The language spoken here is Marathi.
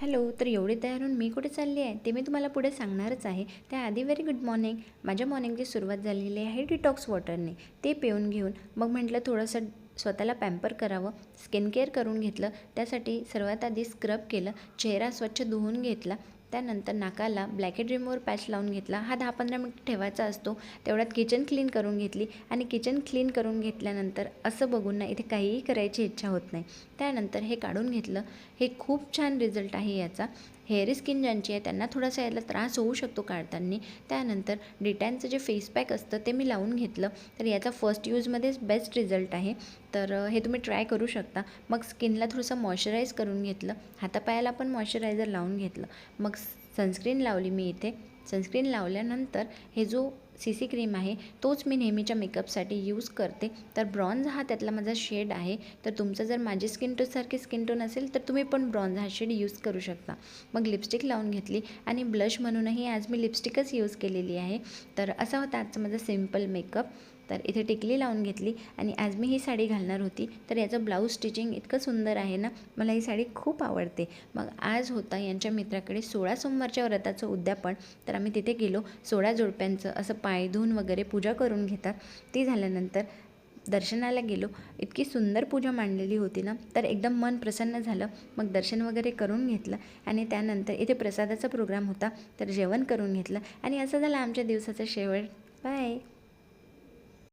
हॅलो. तर एवढी तयार होऊन मी कुठे चालली आहे ते मी तुम्हाला पुढे सांगणारच आहे. त्याआधी व्हेरी गुड मॉर्निंग. माझ्या मॉर्निंगची सुरुवात झालेली आहे डिटॉक्स वॉटरने. ते पिऊन घेऊन मग म्हटलं थोडंसं स्वतःला पॅम्पर करावं, स्किन केअर करून घेतलं. त्यासाठी सर्वात आधी स्क्रब केलं, चेहरा स्वच्छ धुवून घेतला. त्यानंतर नाकाला ब्लॅकेट रिमूव्हर पॅच लावून घेतला. हा 10-15 मिनिट ठेवायचा असतो. तेवढ्यात किचन क्लीन करून घेतली आणि किचन क्लीन करून घेतल्यानंतर असं बघून ना इथे काहीही करायची इच्छा होत नाही. त्यानंतर हे काढून घेतलं. हे खूप छान रिझल्ट आहे याचा. हेअरी स्किन ज्यांची आहे त्यांना थोडासा याला त्रास होऊ शकतो काढताना. त्यानंतर डिटॅनचं जे फेस पॅक असतं ते मी लावून घेतलं. तर याचा फर्स्ट यूजमध्येच बेस्ट रिझल्ट आहे. तर हे तुम्ही ट्राय करू शकता. मग स्किनला थोडंसं मॉइश्चराईज करून घेतलं. हातापायाला पण मॉइश्चरायझर लावून घेतलं. मग सनस्क्रीन लावली मी इथे. सनस्क्रीन लावल्यानंतर हे जो CC क्रीम आहे तोच मी नेहमीच्या मेकअपसाठी यूज करते. तर ब्रॉन्झ हा त्यातला माझा शेड आहे. तर तुमचं जर माझी स्किन टोनसारखी स्किन टोन असेल तर तुम्ही पण ब्रॉन्झ हा शेड यूज करू शकता. मग लिपस्टिक लावून घेतली आणि ब्लश म्हणूनही आज मी लिपस्टिकच यूज केलेली आहे. तर असा होता आजचा माझा सिम्पल मेकअप. तर इथे टिकली लावून घेतली आणि आज मी ही साडी घालणार होती. तर याचं ब्लाऊज स्टिचिंग इतकं सुंदर आहे ना, मला ही साडी खूप आवडते. मग आज होता यांच्या मित्राकडे 16 सोमवारच्या व्रताचं उद्यापन. तर आम्ही तिथे गेलो. 16 जोडप्यांचं असं पाय धुवून वगैरे पूजा करून घेतात. ती झाल्यानंतर दर्शनाला गेलो. इतकी सुंदर पूजा मांडलेली होती ना, तर एकदम मन प्रसन्न झालं. मग दर्शन वगैरे करून घेतलं आणि त्यानंतर इथे प्रसादाचा प्रोग्राम होता. तर जेवण करून घेतलं आणि असं झालं आमच्या दिवसाचा शेवट. बाय.